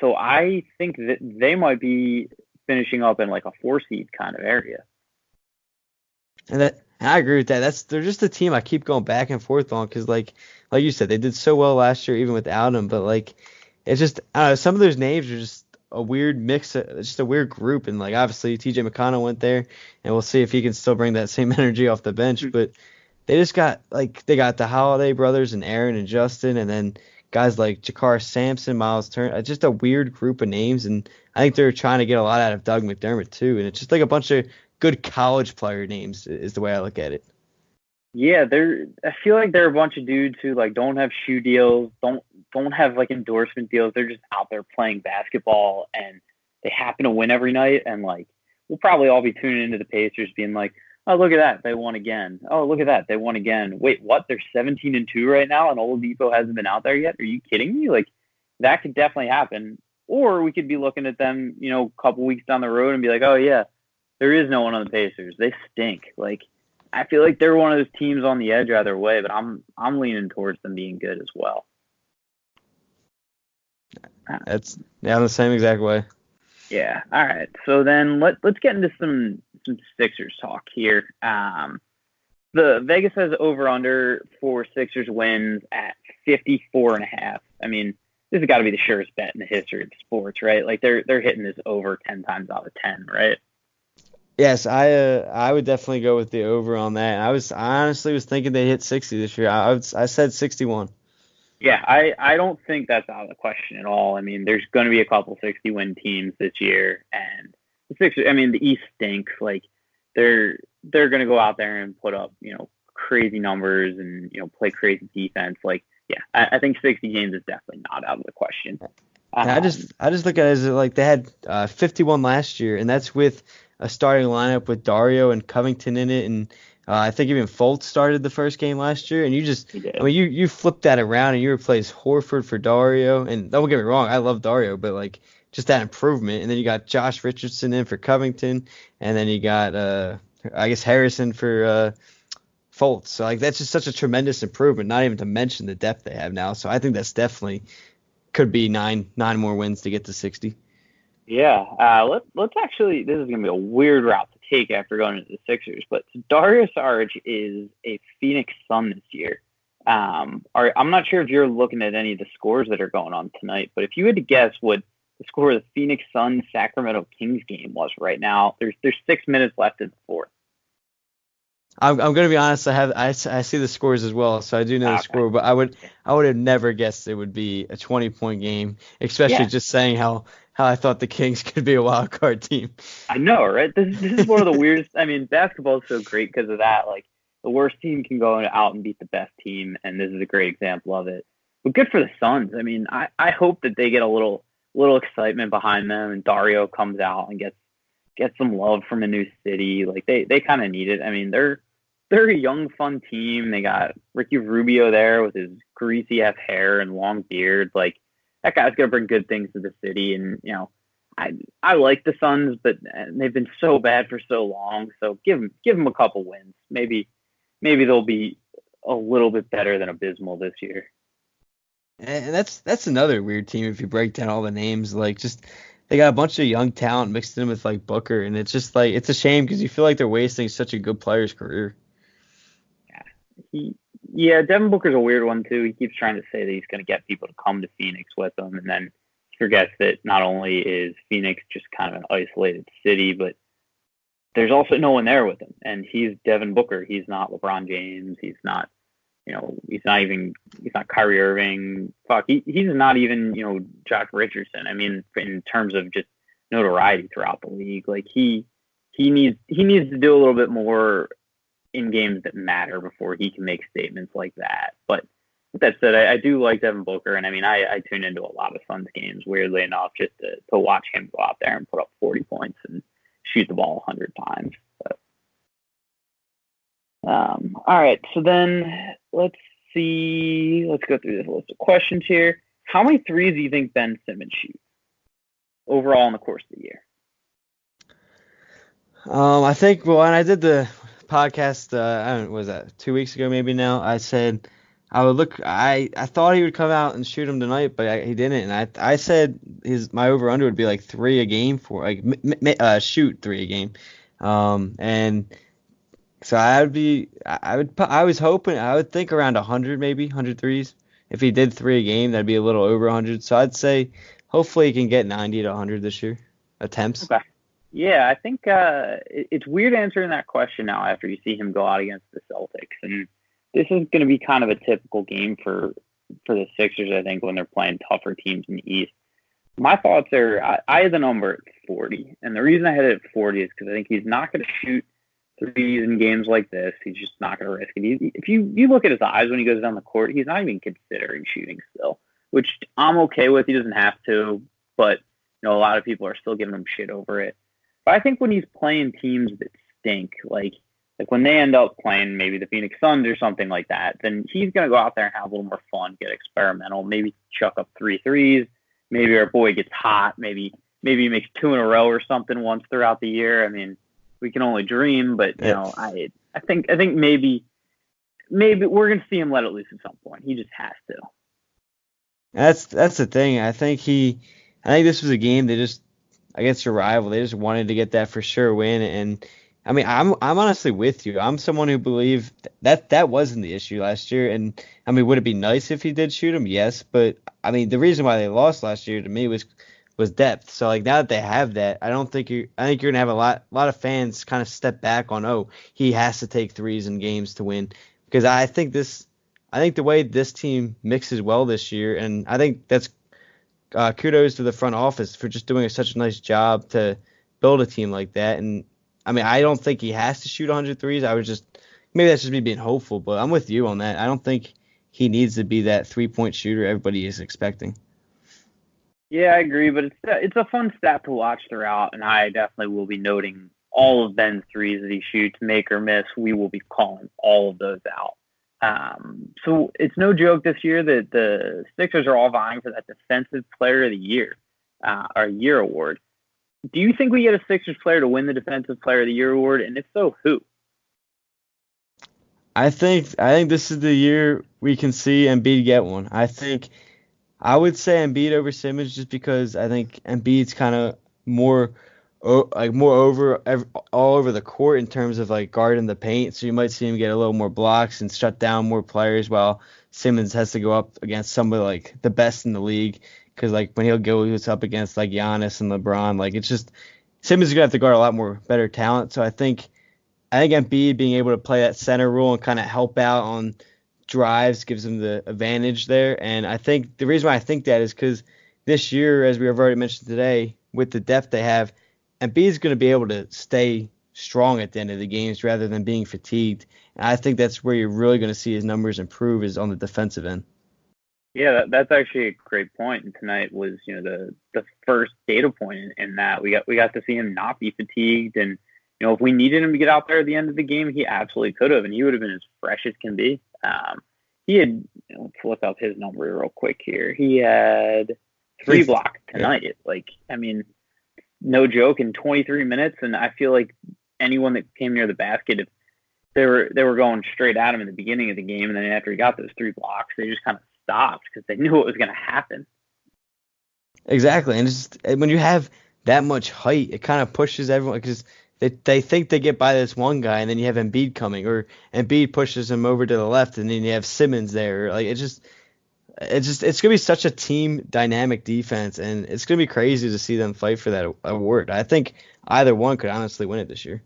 So I think that they might be finishing up in like a 4 seed kind of area. And I agree with that. They're just a team I keep going back and forth on because, like you said, they did so well last year even without him. But like, it's just some of those names are just a weird mix, just a weird group. And like, obviously, TJ McConnell went there, and we'll see if he can still bring that same energy off the bench. But they just got they got the Holiday brothers and Aaron and Justin, and then guys like Jakar Sampson, Miles Turner. It's just a weird group of names, and I think they're trying to get a lot out of Doug McDermott too. And it's just like a bunch of good college player names is the way I look at it. Yeah, I feel like they're a bunch of dudes who like don't have shoe deals, don't have like endorsement deals. They're just out there playing basketball, and they happen to win every night. And like, we'll probably all be tuning into the Pacers, being like, "Oh, look at that, they won again. Oh, look at that, they won again. Wait, what? They're 17-2 right now, and Oladipo hasn't been out there yet? Are you kidding me?" Like, that could definitely happen. Or we could be looking at them, a couple weeks down the road and be like, oh yeah, there is no one on the Pacers. They stink. Like, I feel like they're one of those teams on the edge either way, but I'm leaning towards them being good as well. That's the same exact way. Yeah. All right. So then let's get into some Sixers talk here. The Vegas has over under for Sixers wins at 54.5. I mean, this has got to be the surest bet in the history of sports, right? Like they're hitting this over 10 times out of 10, right? Yes, I would definitely go with the over on that. I honestly was thinking they hit 60 this year. I said 61. Yeah, I don't think that's out of the question at all. I mean, there's going to be a couple 60-win teams this year, and the Sixers. I mean, the East stinks. Like they're going to go out there and put up crazy numbers and play crazy defense. Like yeah, I think 60 games is definitely not out of the question. I just look at it as like they had 51 last year, and that's with a starting lineup with Dario and Covington in it, and I think even Fultz started the first game last year, and you flipped that around and you replaced Horford for Dario, and don't get me wrong, I love Dario, but like just that improvement, and then you got Josh Richardson in for Covington, and then you got I guess Harrison for Fultz, so like that's just such a tremendous improvement, not even to mention the depth they have now, so I think that's definitely could be nine more wins to get to 60. Yeah, let's actually. This is gonna be a weird route to take after going into the Sixers, but Dario Saric is a Phoenix Sun this year. I'm not sure if you're looking at any of the scores that are going on tonight, but if you had to guess what the score of the Phoenix Sun Sacramento Kings game was right now, there's 6 minutes left in the fourth. I'm gonna be honest. I see the scores as well, so I do know the score. But I would have never guessed it would be a 20-point game, especially just saying how I thought the Kings could be a wild card team. I know, right? This is one of the weirdest. I mean, basketball is so great because of that. Like the worst team can go out and beat the best team, and this is a great example of it. But good for the Suns. I mean, I hope that they get a little excitement behind them, and Dario comes out and gets some love from a new city. Like they kind of need it. I mean, they're a young, fun team. They got Ricky Rubio there with his greasy ass hair and long beard. Like that guy's gonna bring good things to the city. And I like the Suns, but they've been so bad for so long. So give them a couple wins. Maybe they'll be a little bit better than abysmal this year. And that's another weird team if you break down all the names. Like just they got a bunch of young talent mixed in with like Booker, and it's just like it's a shame because you feel like they're wasting such a good player's career. Devin Booker's a weird one too. He keeps trying to say that he's going to get people to come to Phoenix with him, and then forgets that not only is Phoenix just kind of an isolated city, but there's also no one there with him. And he's Devin Booker. He's not LeBron James. He's not, he's not Kyrie Irving. Fuck, he's not even, Josh Richardson. I mean, in terms of just notoriety throughout the league, like he needs to do a little bit more in games that matter before he can make statements like that. But with that said, I do like Devin Booker, and I mean, I tune into a lot of Suns games, weirdly enough, just to watch him go out there and put up 40 points and shoot the ball 100 times. But, all right, so then let's go through this list of questions here. How many threes do you think Ben Simmons shoots overall in the course of the year? I think when I did the podcast, was that 2 weeks ago maybe now, I said I would look. I thought he would come out and shoot him tonight, but he didn't. And I said my over under would be like 3 a game for like shoot 3 a game. And so I would think around 100 maybe 100 threes. If he did 3 a game, that'd be a little over 100. So I'd say hopefully he can get 90 to 100 this year attempts. Okay. Yeah, I think it's weird answering that question now after you see him go out against the Celtics. And this is going to be kind of a typical game for the Sixers, I think, when they're playing tougher teams in the East. My thoughts are I had the number at 40. And the reason I had it at 40 is because I think he's not going to shoot threes in games like this. He's just not going to risk it. If you look at his eyes when he goes down the court, he's not even considering shooting still, which I'm okay with. He doesn't have to. But, a lot of people are still giving him shit over it. But I think when he's playing teams that stink, like when they end up playing maybe the Phoenix Suns or something like that, then he's going to go out there and have a little more fun, get experimental, maybe chuck up 3 threes, maybe our boy gets hot. Maybe he makes 2 in a row or something once throughout the year. I mean, we can only dream, but I think maybe we're gonna see him let it loose at some point. He just has to. That's the thing. I think this was a game they just against your rival. They just wanted to get that for sure win. And I mean, I'm honestly with you. I'm someone who believe that wasn't the issue last year. And I mean, would it be nice if he did shoot him? Yes, but I mean, the reason why they lost last year to me was depth. So like now that they have that, I think you're gonna have a lot of fans kind of step back on, oh, he has to take threes in games to win, because I think the way this team mixes well this year, and I think that's kudos to the front office for just doing such a nice job to build a team like that. And I mean, I don't think he has to shoot 100 threes. Maybe that's just me being hopeful, but I'm with you on that. I don't think he needs to be that 3-point shooter everybody is expecting. Yeah, I agree, but it's a fun stat to watch throughout, and I definitely will be noting all of Ben's threes that he shoots, make or miss. We will be calling all of those out. So it's no joke this year that the Sixers are all vying for that Defensive Player of the Year, our year award. Do you think we get a Sixers player to win the Defensive Player of the Year award, and if so, who? I think this is the year we can see Embiid get one. I would say Embiid over Simmons, just because I think Embiid's kind of more over all over the court in terms of like guarding the paint. So you might see him get a little more blocks and shut down more players, while Simmons has to go up against somebody like the best in the league. Because like when he's up against like Giannis and LeBron, like it's just Simmons is gonna have to guard a lot more better talent. So I think Embiid being able to play that center role and kind of help out on drives gives him the advantage there. And I think the reason why I think that is because this year, as we have already mentioned today, with the depth they have, Embiid's going to be able to stay strong at the end of the games rather than being fatigued. And I think that's where you're really going to see his numbers improve, is on the defensive end. Yeah, that's actually a great point. And tonight was, the first data point in that we got to see him not be fatigued. And if we needed him to get out there at the end of the game, he absolutely could have, and he would have been as fresh as can be. He had, let's look up his number real quick here. He had 3 blocks tonight. Yeah. Like, I mean, no joke, in 23 minutes. And I feel like anyone that came near the basket, if they were going straight at him in the beginning of the game, and then after he got those 3 blocks, they just kind of stopped because they knew what was going to happen. Exactly. And when you have that much height, it kind of pushes everyone, because they think they get by this one guy, and then you have Embiid coming, or Embiid pushes him over to the left, and then you have Simmons there. Like it's gonna be such a team dynamic defense, and it's gonna be crazy to see them fight for that award. I think either one could honestly win it this year.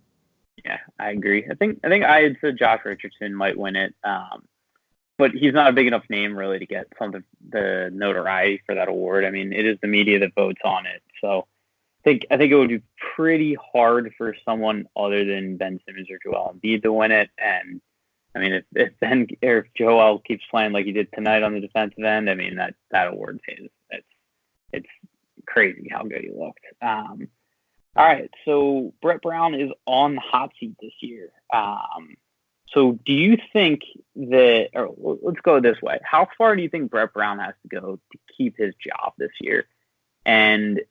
Yeah, I agree. I think I had said Josh Richardson might win it, but he's not a big enough name really to get the notoriety for that award. I mean, it is the media that votes on it, so. I think it would be pretty hard for someone other than Ben Simmons or Joel Embiid to win it. And I mean, if Joel keeps playing like he did tonight on the defensive end, I mean that award's his. It's crazy how good he looked. All right, so Brett Brown is on the hot seat this year. So do you think that, or let's go this way, how far do you think Brett Brown has to go to keep his job this year? And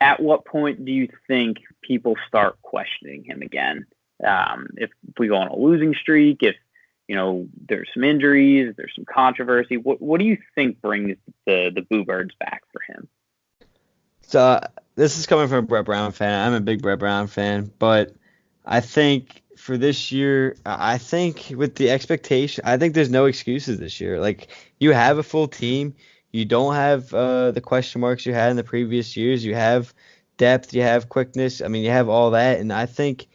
at what point do you think people start questioning him again? If we go on a losing streak, if there's some injuries, there's some controversy, what do you think brings the Boo Birds back for him? So this is coming from a Brett Brown fan. I'm a big Brett Brown fan, but I think for this year, I think with the expectation, I think there's no excuses this year. Like, you have a full team. You don't have the question marks you had in the previous years. You have depth. You have quickness. I mean, you have all that. And I think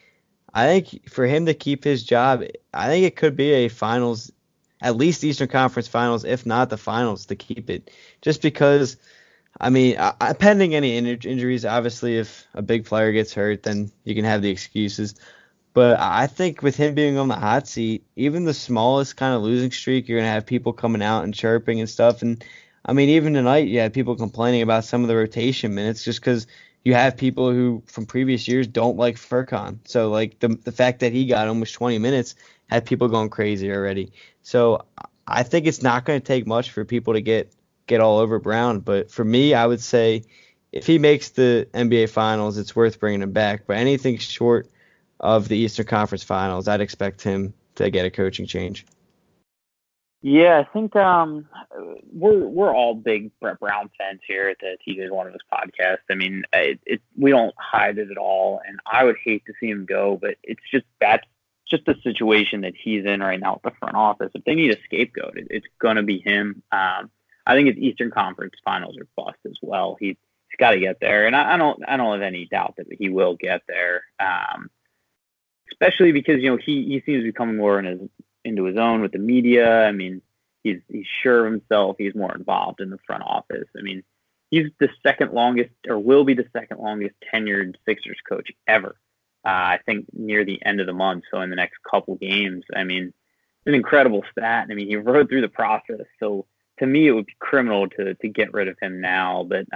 for him to keep his job, I think it could be a finals, at least Eastern Conference Finals, if not the finals, to keep it. Just because, I mean, pending any injuries, obviously if a big player gets hurt, then you can have the excuses. But I think with him being on the hot seat, even the smallest kind of losing streak, you're going to have people coming out and chirping and stuff. And I mean, even tonight, you had people complaining about some of the rotation minutes just because you have people who from previous years don't like Furkan. So, like, the fact that he got almost 20 minutes had people going crazy already. So I think it's not going to take much for people to get get all over Brown. But for me, I would say if he makes the NBA Finals, it's worth bringing him back. But anything short of the Eastern Conference Finals, I'd expect him to get a coaching change. Yeah, I think we're all big Brett Brown fans here at the TJ's One of Us podcast. I mean, we don't hide it at all, and I would hate to see him go, but it's just the situation that he's in right now with the front office. If they need a scapegoat, it's gonna be him. I think his Eastern Conference Finals are bust as well. He's got to get there, and I don't have any doubt that he will get there. Especially because he seems to be coming more into his own with the media. I mean, he's sure of himself. He's more involved in the front office. I mean, he's the second longest, or will be the second longest tenured Sixers coach ever. I think near the end of the month, so in the next couple games. I mean, it's an incredible stat. I mean, he rode through the process. So to me, it would be criminal to get rid of him now. But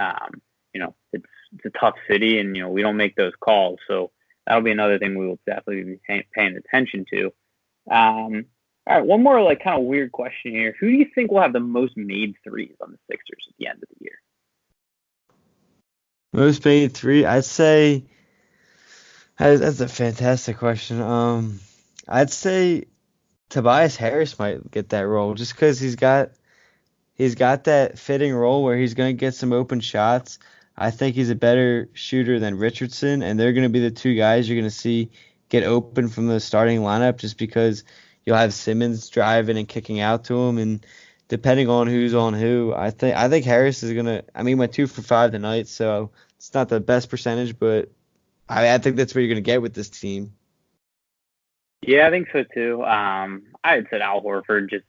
it's a tough city, and we don't make those calls. So that'll be another thing we will definitely be paying attention to. All right, one more kind of weird question here. Who do you think will have the most made threes on the Sixers at the end of the year? Most made three, I'd say. That's a fantastic question. I'd say Tobias Harris might get that role just because he's got that fitting role where he's going to get some open shots. I think he's a better shooter than Richardson, and they're going to be the two guys you're going to see get open from the starting lineup just because you'll have Simmons driving and kicking out to him, and depending on who's on who, I think Harris is going to – I mean, went 2 for 5 tonight, so it's not the best percentage, but I think that's what you're going to get with this team. Yeah, I think so too. I had said Al Horford just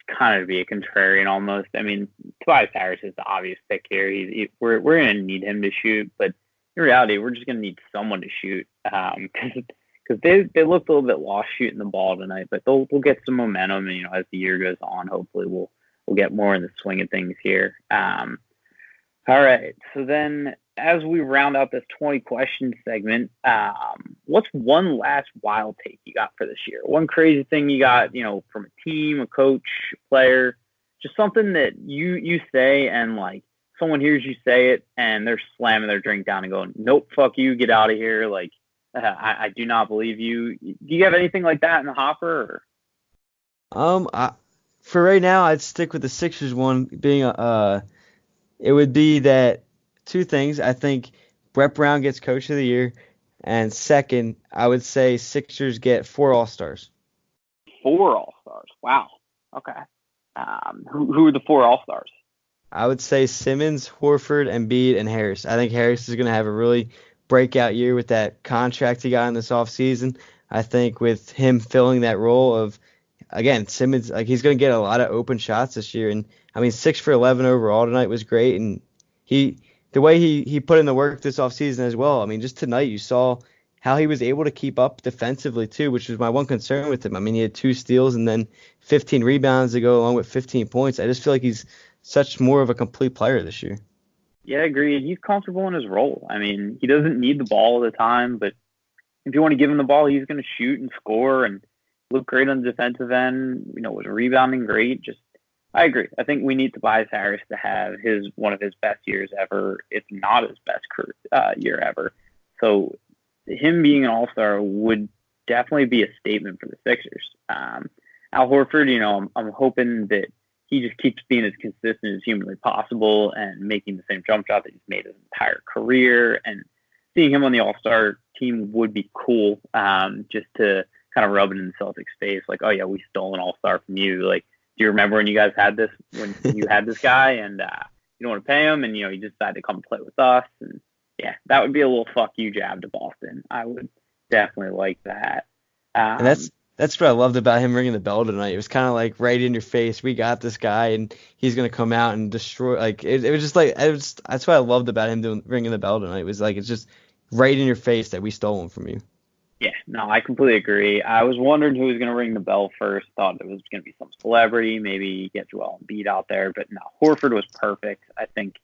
kind of be a contrarian almost. I mean, Tobias Harris is the obvious pick here. We're going to need him to shoot, but in reality, we're just going to need someone to shoot because they looked a little bit lost shooting the ball tonight, but they'll get some momentum, and as the year goes on, hopefully we'll get more in the swing of things here. All right, so then as we round out this 20 question segment, what's one last wild take you got for this year? One crazy thing you got, from a team, a coach, a player, just something that you say and someone hears you say it and they're slamming their drink down and going, nope, fuck you, get out of here. I do not believe you. Do you have anything like that in the hopper? For right now, I'd stick with the Sixers one being it would be that two things. I think Brett Brown gets Coach of the Year, and second, I would say Sixers get 4 All-Stars. 4 All-Stars. Wow. Okay. Who are the 4 All-Stars? I would say Simmons, Horford, Embiid, and Harris. I think Harris is going to have a really breakout year with that contract he got in this offseason. I think with him filling that role of, again, Simmons, he's going to get a lot of open shots this year. And, 6 for 11 overall tonight was great. And the way he put in the work this offseason as well. Just tonight you saw how he was able to keep up defensively too, which was my one concern with him. He had 2 steals and then 15 rebounds to go along with 15 points. I just feel like he's such more of a complete player this year. Yeah, I agree. He's comfortable in his role. He doesn't need the ball all the time, but if you want to give him the ball, he's going to shoot and score and look great on the defensive end. Was rebounding great. I agree. I think we need Tobias Harris to have one of his best years ever, if not his best year ever. So him being an All-Star would definitely be a statement for the Sixers. Al Horford, I'm hoping that he just keeps being as consistent as humanly possible and making the same jump shot that he's made his entire career. And seeing him on the All-Star team would be cool, just to kind of rub it in the Celtics face. Oh yeah, we stole an All-Star from you. Do you remember when you guys had this, when you had this guy and you don't want to pay him and, you decided to come play with us? And yeah, that would be a little fuck you jab to Boston. I would definitely like that. And that's what I loved about him ringing the bell tonight. It was kind of right in your face. We got this guy and he's going to come out and destroy. It was just that's what I loved about him ringing the bell tonight. It was it's just right in your face that we stole him from you. Yeah, no, I completely agree. I was wondering who was going to ring the bell first. Thought it was going to be some celebrity, maybe get Joel Embiid out there. But no, Horford was perfect. I think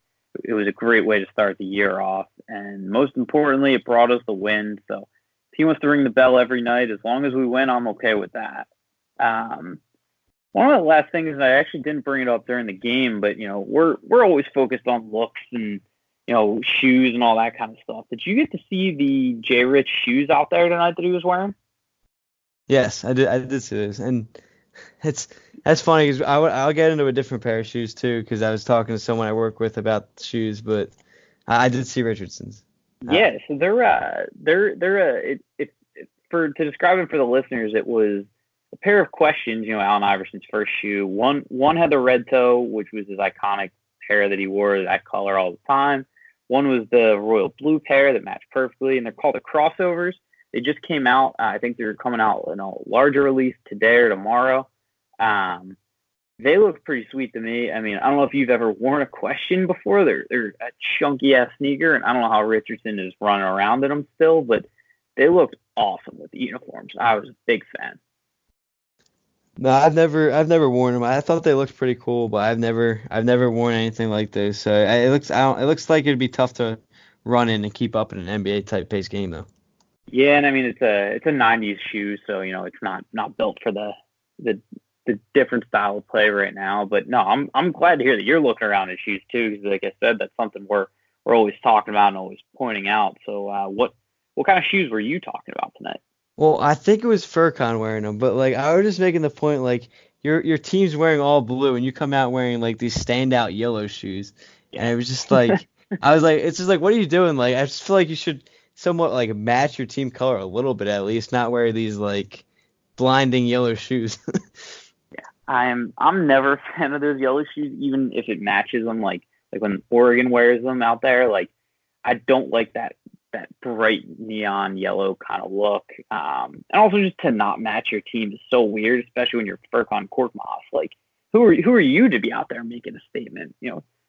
it was a great way to start the year off. And most importantly, it brought us the win. So if he wants to ring the bell every night, as long as we win, I'm okay with that. One of the last things, and I actually didn't bring it up during the game, but we're always focused on looks and shoes and all that kind of stuff. Did you get to see the J. Rich shoes out there tonight that he was wearing? Yes, I did. I did see this, and that's funny because I'll get into a different pair of shoes too because I was talking to someone I work with about shoes, but I did see Richardson's. Yeah, so to describe it for the listeners, it was a pair of questions. Allen Iverson's first shoe. One had the red toe, which was his iconic pair that he wore that color all the time. One was the royal blue pair that matched perfectly, and they're called the crossovers. They just came out. I think they're coming out in a larger release today or tomorrow. They look pretty sweet to me. I mean, I don't know if you've ever worn a question before. They're a chunky ass sneaker, and I don't know how Richardson is running around in them still, but they looked awesome with the uniforms. I was a big fan. No, I've never worn them. I thought they looked pretty cool, but I've never worn anything like those. So it looks like it'd be tough to run in and keep up in an NBA type pace game though. Yeah, and I mean it's a 90s shoe, so it's not built for the different style of play right now. But no, I'm glad to hear that you're looking around at shoes too, because like I said, that's something we're always talking about and always pointing out. So what kind of shoes were you talking about tonight? Well, I think it was Furcon wearing them, but like I was just making the point like your team's wearing all blue and you come out wearing like these standout yellow shoes, and it was just like I was like, it's just like, what are you doing? Like I just feel like you should somewhat like match your team color a little bit at least, not wear these like blinding yellow shoes. Yeah, I'm never a fan of those yellow shoes, even if it matches them. Like when Oregon wears them out there, like I don't like that bright neon yellow kind of look. And also just to not match your team is so weird, especially when you're Furcon Korkmaz. Like who are you to be out there making a statement?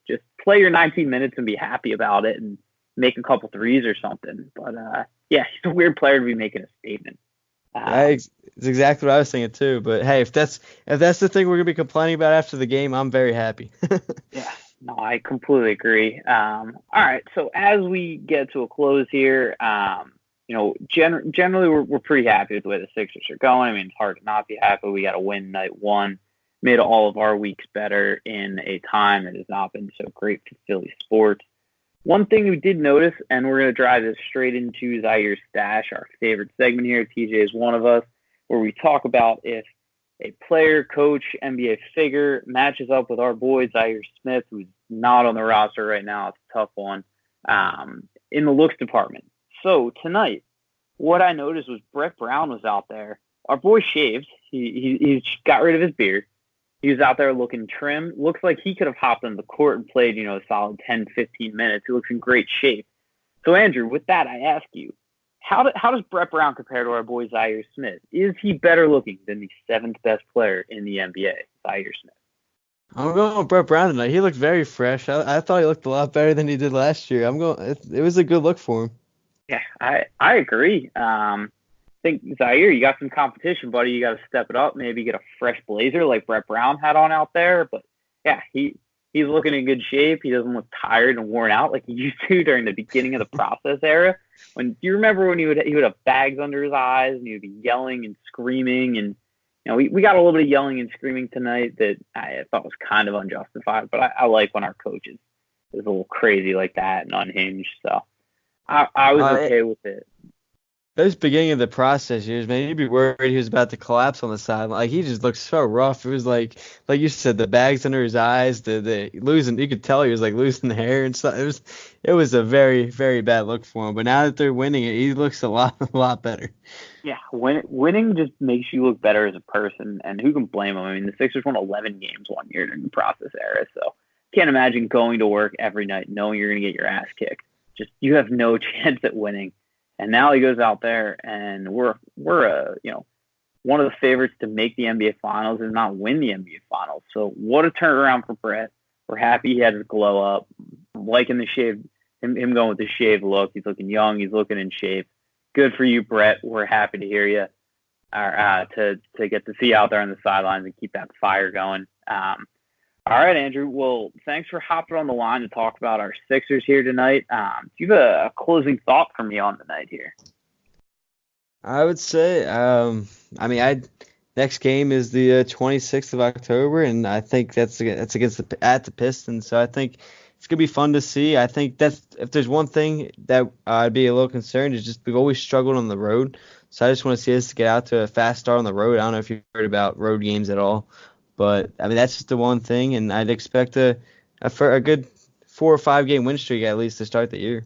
Just play your 19 minutes and be happy about it and make a couple threes or something. But yeah, he's a weird player to be making a statement. It's exactly what I was thinking too. But hey, if that's the thing we're gonna be complaining about after the game, I'm very happy. Yeah, no, I completely agree. All right, so as we get to a close here, generally we're pretty happy with the way the Sixers are going. I mean, it's hard to not be happy. We got a win night one, made all of our weeks better in a time that has not been so great for Philly sports. One thing we did notice, and we're going to drive this straight into Zaire Stash, our favorite segment here. TJ is one of us, where we talk about if a player, coach, NBA figure matches up with our boy Zaire Smith, who's not on the roster right now. It's a tough one in the looks department. So tonight, what I noticed was Brett Brown was out there. Our boy shaved. He got rid of his beard. He was out there looking trim. Looks like he could have hopped on the court and played, a solid 10, 15 minutes. He looks in great shape. So, Andrew, with that, I ask you, how does Brett Brown compare to our boy Zaire Smith? Is he better looking than the seventh best player in the NBA, Zaire Smith? I'm going with Brett Brown tonight. He looked very fresh. I thought he looked a lot better than he did last year. It was a good look for him. Yeah, I agree. I think Zaire, you got some competition, buddy. You got to step it up. Maybe get a fresh blazer like Brett Brown had on out there. But yeah, he's looking in good shape. He doesn't look tired and worn out like he used to during the beginning of the process era. Do you remember when he would have bags under his eyes and he would be yelling and screaming? And we got a little bit of yelling and screaming tonight that I thought was kind of unjustified. But I like when our coach is a little crazy like that and unhinged. So I was okay with it. Those beginning of the process years, man, you'd be worried he was about to collapse on the sideline. Like he just looked so rough. It was like you said, the bags under his eyes, the losing. You could tell he was like losing the hair and stuff. It was a very, very bad look for him. But now that they're winning it, he looks a lot better. Yeah, winning just makes you look better as a person, and who can blame them? I mean, the Sixers won 11 games one year during the process era, so can't imagine going to work every night knowing you're going to get your ass kicked. Just you have no chance at winning. And now he goes out there, and we're one of the favorites to make the NBA Finals and not win the NBA Finals. So what a turnaround for Brett. We're happy he had his glow up. I'm liking the shave, him going with the shaved look. He's looking young. He's looking in shape. Good for you, Brett. We're happy to hear you. To get to see you out there on the sidelines and keep that fire going. All right, Andrew. Well, thanks for hopping on the line to talk about our Sixers here tonight. Do you have a closing thought for me on the night here? I would say, next game is the 26th of October, and I think that's against at the Pistons. So I think it's gonna be fun to see. I think that's if there's one thing that I'd be a little concerned is just we've always struggled on the road. So I just want to see us get out to a fast start on the road. I don't know if you've heard about road games at all, but I mean that's just the one thing, and I'd expect a good 4 or 5 game win streak at least to start the year.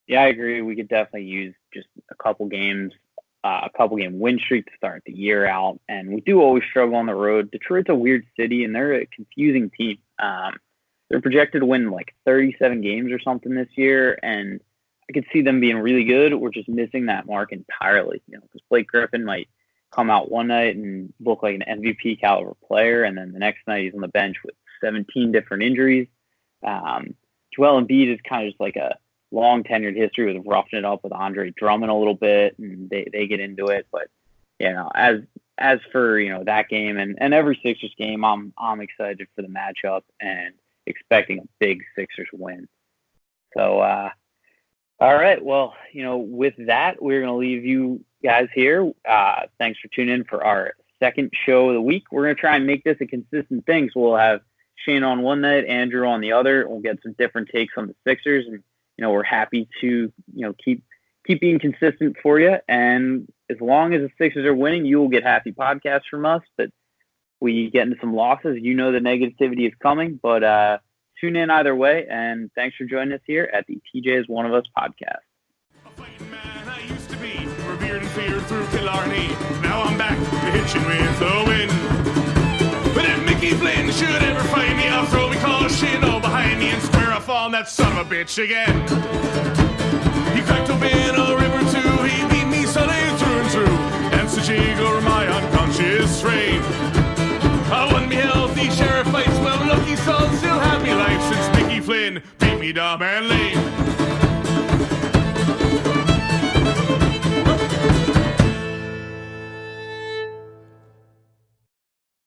Yeah, I agree. We could definitely use just a couple game win streak to start the year out. And we do always struggle on the road. Detroit's a weird city, and they're a confusing team. They're projected to win like 37 games or something this year, and I could see them being really good. We're just missing that mark entirely, because Blake Griffin might come out one night and look like an MVP caliber player, and then the next night he's on the bench with 17 different injuries. Joel Embiid is kind of just like a long tenured history with roughing it up with Andre Drummond a little bit, and they get into it. But as for that game and every Sixers game, I'm excited for the matchup and expecting a big Sixers win. So all right, well, with that, we're gonna leave you guys here. Thanks for tuning in for our second show of the week. We're gonna try and make this a consistent thing, so we'll have Shane on one night, Andrew on the other. We'll get some different takes on the Sixers, and we're happy to keep being consistent for you. And as long as the Sixers are winning, you will get happy podcasts from us. But we get into some losses, the negativity is coming. But tune in either way. And thanks for joining us here at the TJ is One of Us podcast. A fighting man I used to be, revered and feared through Killarney. Now I'm back to hitching with the wind. But if Mickey Flynn should ever find me, I'll throw me caution all behind me and square off on that son of a bitch again. He cracked open a river too, he beat me Sunday through and through, and such over my unconscious frame. I won me healthy sheriff fights, well lucky son still had me life since Mickey Flynn beat me dumb and lame.